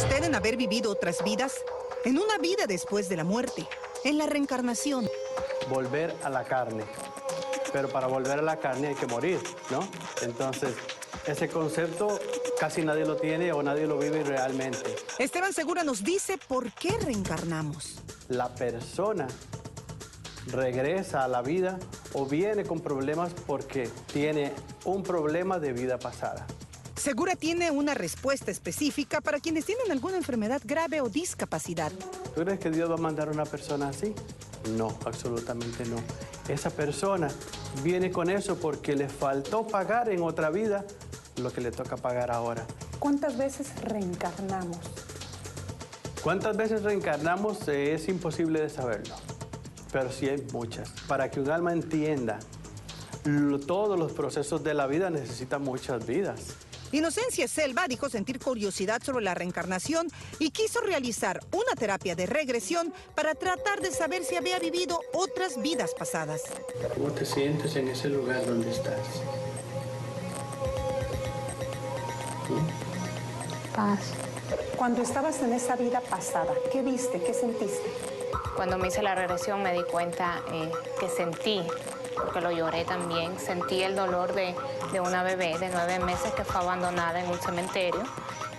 usted en haber vivido otras vidas? En una vida después de la muerte, en la reencarnación. Volver a la carne. Pero para volver a la carne hay que morir, ¿no? Entonces, ese concepto casi nadie lo tiene o nadie lo vive realmente. Esteban Segura nos dice por qué reencarnamos. La persona regresa a la vida o viene con problemas porque tiene un problema de vida pasada. Segura tiene una respuesta específica para quienes tienen alguna enfermedad grave o discapacidad. ¿Tú crees que Dios va a mandar a una persona así? No, absolutamente no. Esa persona viene con eso porque le faltó pagar en otra vida lo que le toca pagar ahora. ¿Cuántas veces reencarnamos? ¿Cuántas veces reencarnamos? Es imposible de saberlo, pero sí hay muchas. Para que un alma entienda todos los procesos de la vida necesita muchas vidas. Inocencia Selva dijo sentir curiosidad sobre la reencarnación y quiso realizar una terapia de regresión para tratar de saber si había vivido otras vidas pasadas. ¿Cómo te sientes en ese lugar donde estás? Paz. Cuando estabas en esa vida pasada, ¿qué viste? ¿Qué sentiste? Cuando me hice la regresión me di cuenta que sentí, porque lo lloré también, sentí el dolor de una bebé de 9 meses que fue abandonada en un cementerio.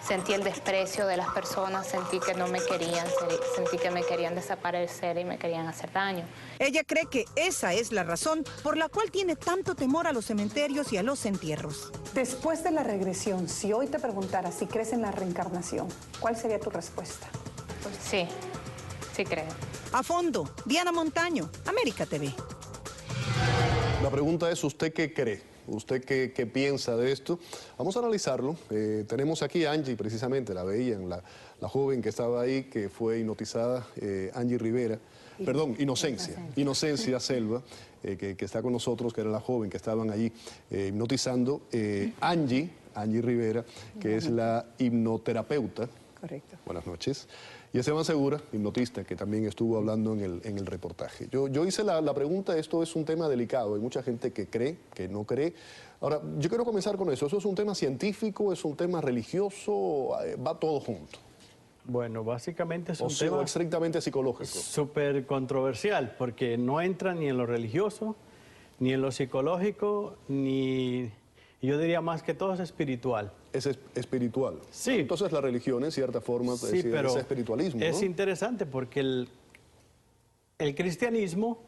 Sentí el desprecio de las personas, sentí que no me querían, sentí que me querían desaparecer y me querían hacer daño. Ella cree que esa es la razón por la cual tiene tanto temor a los cementerios y a los entierros. Después de la regresión, si hoy te preguntara si crees en la reencarnación, ¿cuál sería tu respuesta? Pues sí, sí creo. A fondo, Diana Montaño, América TV. La pregunta es, ¿usted qué cree? ¿Usted qué piensa de esto? Vamos a analizarlo. Tenemos aquí a Angie, precisamente, la veían, la joven que estaba ahí, que fue hipnotizada, Angie Rivera. Perdón, Inocencia Selva, que está con nosotros, que era la joven que estaban allí hipnotizando. Angie Rivera, que es la hipnoterapeuta. Correcto. Buenas noches. Y Esteban Segura, hipnotista, que también estuvo hablando en el reportaje. Yo hice la pregunta, esto es un tema delicado, hay mucha gente que cree, que no cree. Ahora, yo quiero comenzar con eso. ¿Eso es un tema científico, es un tema religioso, va todo junto? Bueno, básicamente es un O tema estrictamente psicológico. súper controversial, porque no entra ni en lo religioso, ni en lo psicológico, ni, yo diría más que todo es espiritual. Es espiritual. Sí. Entonces la religión, en cierta forma, Sí, pero es espiritualismo, es ¿no? interesante porque el cristianismo,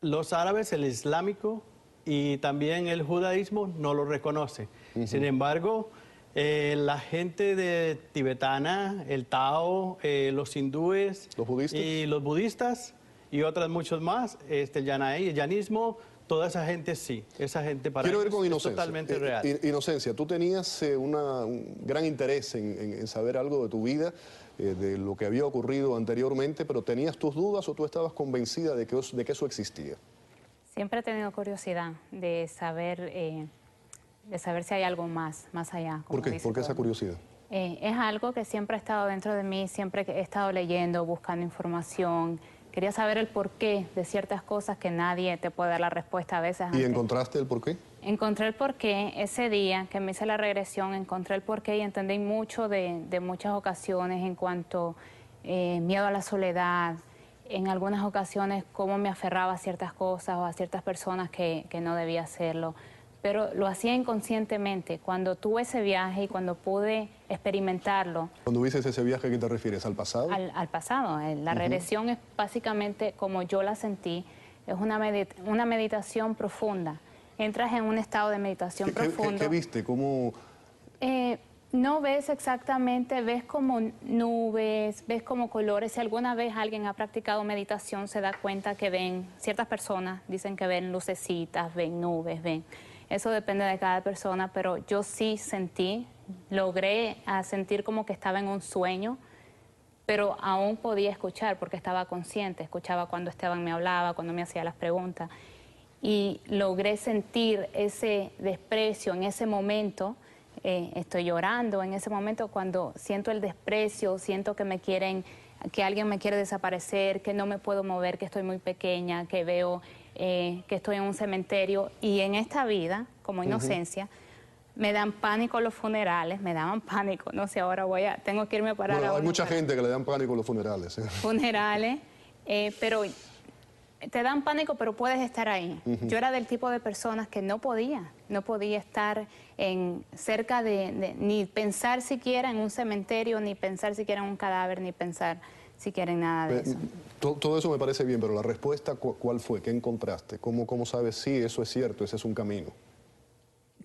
los árabes, el islámico y también el judaísmo no lo reconoce. Sin embargo, la gente tibetana, el Tao, los hindúes, los budistas y los budistas y otras muchos más, el janismo, toda esa gente sí, esa gente para Quiero ver con es Inocencia. totalmente real. Inocencia, tú tenías un gran interés en saber algo de tu vida, de lo que había ocurrido anteriormente, pero ¿tenías tus dudas o tú estabas convencida de que eso existía? Siempre he tenido curiosidad de saber si hay algo más allá. ¿Por qué? ¿Por qué esa curiosidad? Es algo que siempre ha estado dentro de mí, siempre he estado leyendo, buscando información. Quería saber el porqué de ciertas cosas que nadie te puede dar la respuesta a veces. ¿Y encontraste el porqué? Encontré el porqué ese día que me hice la regresión, encontré el porqué y entendí mucho de muchas ocasiones en cuanto miedo a la soledad, en algunas ocasiones cómo me aferraba a ciertas cosas o a ciertas personas que no debía hacerlo. Pero lo hacía inconscientemente. Cuando tuve ese viaje y cuando pude experimentarlo... Cuando dices ese viaje, ¿a qué te refieres? ¿Al pasado? Al pasado. La regresión es básicamente como yo la sentí. Es una meditación profunda. Entras en un estado de meditación profundo. ¿Qué viste? ¿Cómo...? No ves exactamente, ves como nubes, ves como colores. Si alguna vez alguien ha practicado meditación, se da cuenta que ven, ciertas personas dicen que ven lucecitas, ven nubes, ven... Eso depende de cada persona, pero yo sí logré sentir como que estaba en un sueño, pero aún podía escuchar porque estaba consciente, escuchaba cuando Esteban me hablaba, cuando me hacía las preguntas, y logré sentir ese desprecio en ese momento. Estoy llorando en ese momento cuando siento el desprecio, siento que alguien me quiere desaparecer, que no me puedo mover, que estoy muy pequeña, que veo que estoy en un cementerio. Y en esta vida, como Inocencia, Me dan pánico los funerales, me daban pánico, no sé, ahora tengo que irme para Bueno, hay mucha gente que le dan pánico los funerales. Funerales, pero te dan pánico, pero puedes estar ahí. Yo era del tipo de personas que no podía estar cerca ni pensar siquiera en un cementerio, ni pensar siquiera en un cadáver, ni pensar siquiera en nada de eso. Todo eso me parece bien, pero la respuesta, ¿cuál fue? ¿Qué encontraste? ¿Cómo sabes si eso es cierto, ese es un camino?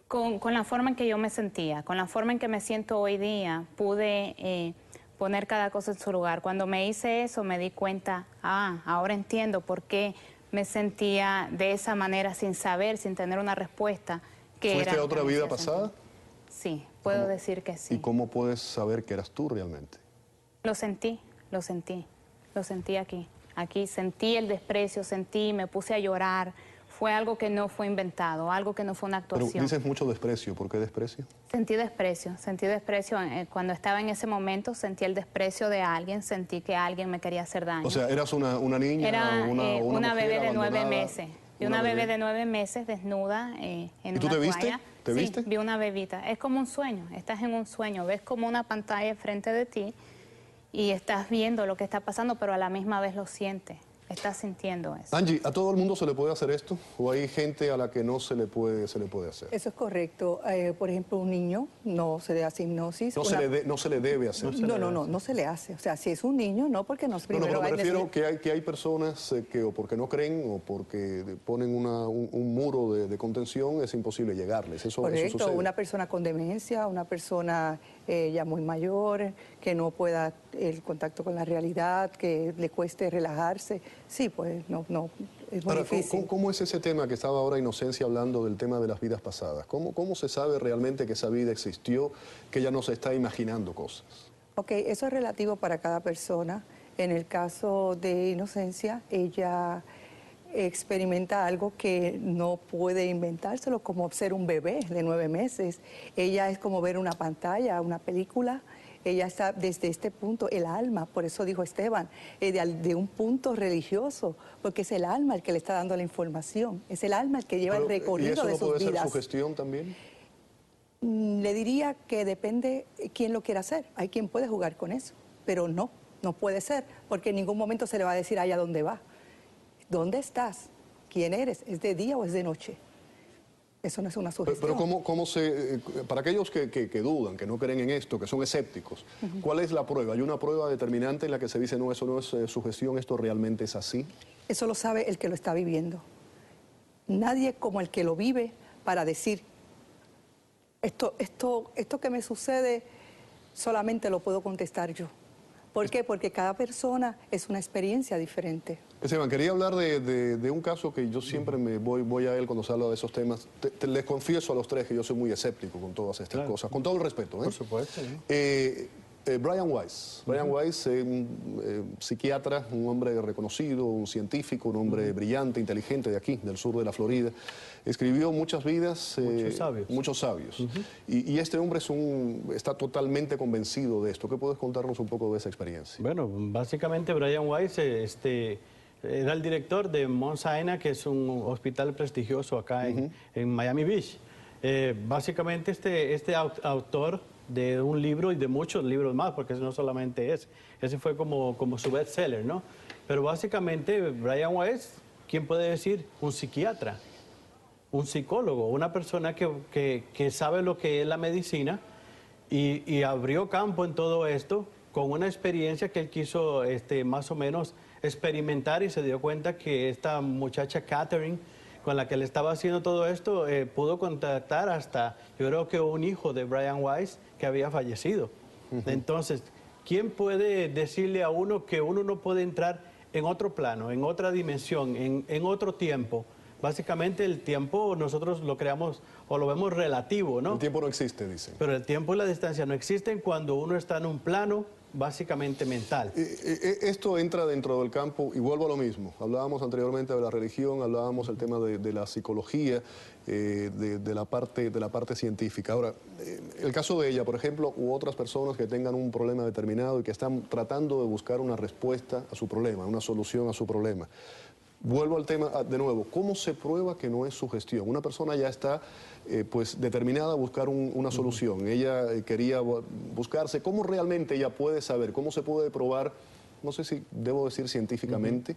Con la forma en que yo me sentía, con la forma en que me siento hoy día, pude poner cada cosa en su lugar. Cuando me hice eso me di cuenta, ahora entiendo por qué me sentía de esa manera sin saber, sin tener una respuesta. ¿Fuiste a otra vida pasada? Sí, puedo decir que sí. ¿Y cómo puedes saber que eras tú realmente? Lo sentí aquí sentí el desprecio, me puse a llorar. Fue algo que no fue inventado, algo que no fue una actuación. Pero dices mucho desprecio, ¿por qué desprecio? Sentí desprecio, cuando estaba en ese momento sentí el desprecio de alguien, sentí que alguien me quería hacer daño. O sea, ¿eras una niña? Era una mujer bebé de 9 abandonada? meses. Vi una bebé de 9 meses desnuda en una tú te viste? toalla. ¿Te viste? Vi una bebita. Es como un sueño, estás en un sueño, ves como una pantalla enfrente de ti y estás viendo lo que está pasando, pero a la misma vez lo sientes. Estás sintiendo eso. Angie, ¿a todo el mundo se le puede hacer esto? ¿O hay gente a la que no se le puede hacer? Eso es correcto. Por ejemplo, un niño no se le hace hipnosis. No se le debe hacer. No se le hace. O sea, si es un niño, no, porque no es primero. No, pero me refiero que hay personas que o porque no creen o porque ponen un muro de contención, es imposible llegarles. Eso correcto, sucede. una persona con demencia, una persona ya muy mayor, que no pueda el contacto con la realidad, que le cueste relajarse. Sí, pues no, es muy difícil. ¿Cómo es ese tema que estaba ahora Inocencia hablando del tema de las vidas pasadas? ¿Cómo se sabe realmente que esa vida existió, que ella no se está imaginando cosas? Ok, eso es relativo para cada persona. En el caso de Inocencia, ella experimenta algo que no puede inventárselo, como ser un bebé de 9 meses. Ella es como ver una pantalla, una película. Ella está desde este punto, el alma, por eso dijo Esteban, de un punto religioso, porque es el alma el que le está dando la información, es el alma el que lleva el recorrido de sus vidas. ¿Y eso no puede ser sugestión también? Le diría que depende quién lo quiera hacer. Hay quien puede jugar con eso, pero no puede ser, porque en ningún momento se le va a decir allá dónde va. ¿Dónde estás? ¿Quién eres? ¿Es de día o es de noche? Eso no es una sugestión. Pero para aquellos que dudan, que no creen en esto, que son escépticos, ¿cuál es la prueba? ¿Hay una prueba determinante en la que se dice, no, eso no es sugestión, esto realmente es así? Eso lo sabe el que lo está viviendo. Nadie como el que lo vive para decir, esto que me sucede solamente lo puedo contestar yo. ¿Por qué? Porque cada persona es una experiencia diferente. Esteban, quería hablar de un caso que yo siempre voy a él cuando se habla de esos temas. Les confieso a los tres que yo soy muy escéptico con todas estas cosas, con todo el respeto. Por supuesto. Brian Weiss. Brian Weiss es un psiquiatra, un hombre reconocido, un científico, un hombre brillante, inteligente de aquí, del sur de la Florida. Escribió muchas vidas. Muchos sabios. Y este hombre está totalmente convencido de esto. ¿Qué puedes contarnos un poco de esa experiencia? Bueno, básicamente Brian Weiss era el director de Mount Sinai, que es un hospital prestigioso acá en Miami Beach. Básicamente este autor de un libro y de muchos libros más, porque no solamente ese fue como su bestseller, ¿no? Pero básicamente Brian Weiss, ¿quién puede decir? Un psiquiatra, un psicólogo, una persona que sabe lo que es la medicina y abrió campo en todo esto con una experiencia que él quiso más o menos experimentar y se dio cuenta que esta muchacha Catherine, con la que le estaba haciendo todo esto, pudo contactar hasta, yo creo que un hijo de Brian Weiss que había fallecido. Entonces, ¿quién puede decirle a uno que uno no puede entrar en otro plano, en otra dimensión, en otro tiempo? Básicamente el tiempo nosotros lo creamos o lo vemos relativo, ¿no? El tiempo no existe, dicen. Pero el tiempo y la distancia no existen cuando uno está en un plano básicamente mental. Esto entra dentro del campo, y vuelvo a lo mismo. Hablábamos anteriormente de la religión, hablábamos del tema de la psicología, de la parte científica. Ahora, el caso de ella, por ejemplo, u otras personas que tengan un problema determinado y que están tratando de buscar una respuesta a su problema, una solución a su problema. Vuelvo al tema de nuevo. ¿Cómo se prueba que no es sugestión? Una persona ya está pues determinada a buscar una solución. Ella quería buscarse. ¿Cómo realmente ella puede saber? ¿Cómo se puede probar? No sé si debo decir científicamente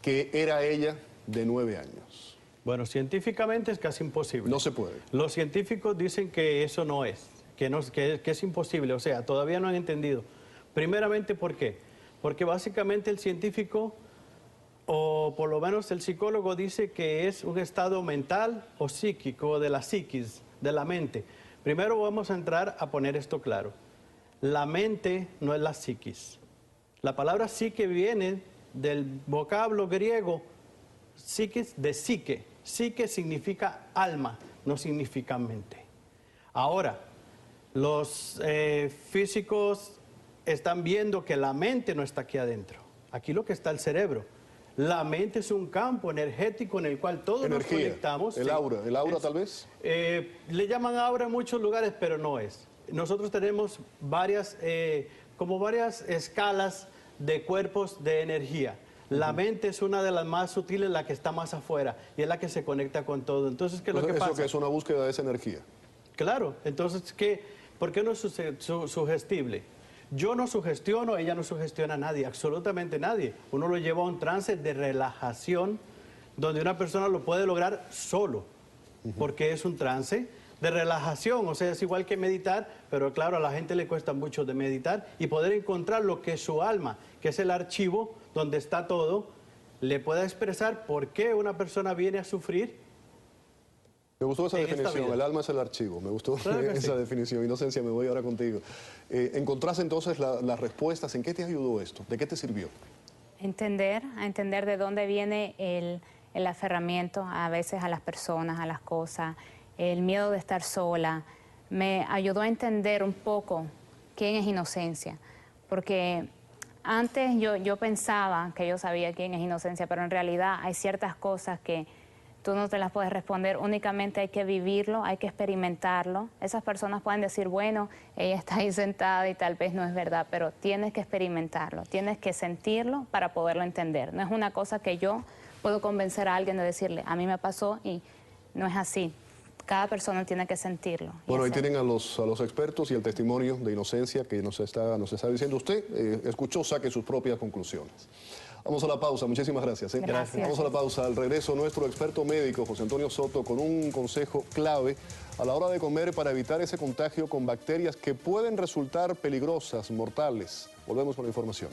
que era ella de 9 años. Bueno, científicamente es casi imposible. No se puede. Los científicos dicen que eso no es, que es imposible. O sea, todavía no han entendido. Primeramente, ¿por qué? Porque básicamente el científico, o por lo menos el psicólogo, dice que es un estado mental o psíquico de la psiquis, de la mente. Primero vamos a entrar a poner esto claro. La mente no es la psiquis. La palabra psique viene del vocablo griego psiquis, de psique. Psique significa alma, no significa mente. Ahora, los físicos están viendo que la mente no está aquí adentro. Aquí lo que está el cerebro. La mente es un campo energético en el cual todos nos conectamos. El aura tal vez. Le llaman aura en muchos lugares, pero no es. Nosotros tenemos varias escalas de cuerpos de energía. La mente es una de las más sutiles, la que está más afuera, y es la que se conecta con todo. Entonces, ¿qué es lo que pasa? Eso que es una búsqueda de esa energía. Claro, entonces, ¿por qué no es sugestible? Yo no sugestiono, ella no sugestiona a nadie, absolutamente nadie. Uno lo lleva a un trance de relajación, donde una persona lo puede lograr solo, porque es un trance de relajación, o sea, es igual que meditar, pero claro, a la gente le cuesta mucho de meditar y poder encontrar lo que es su alma, que es el archivo donde está todo, le pueda expresar por qué una persona viene a sufrir. Me gustó esa definición, el alma es el archivo, me gustó esa definición. Inocencia, me voy ahora contigo. ¿Encontraste entonces las respuestas? ¿En qué te ayudó esto? ¿De qué te sirvió? A entender de dónde viene el aferramiento a veces a las personas, a las cosas, el miedo de estar sola. Me ayudó a entender un poco quién es Inocencia, porque antes yo pensaba que yo sabía quién es Inocencia, pero en realidad hay ciertas cosas que tú no te las puedes responder, únicamente hay que vivirlo, hay que experimentarlo. Esas personas pueden decir, bueno, ella está ahí sentada y tal vez no es verdad, pero tienes que experimentarlo, tienes que sentirlo para poderlo entender. No es una cosa que yo puedo convencer a alguien de decirle, a mí me pasó y no es así. Cada persona tiene que sentirlo. Bueno, ahí tienen a los expertos y el testimonio de Inocencia que nos está diciendo usted. Escuchó, saque sus propias conclusiones. Vamos a la pausa, muchísimas gracias. Gracias. Vamos a la pausa. Al regreso, nuestro experto médico, José Antonio Soto, con un consejo clave a la hora de comer para evitar ese contagio con bacterias que pueden resultar peligrosas, mortales. Volvemos con la información.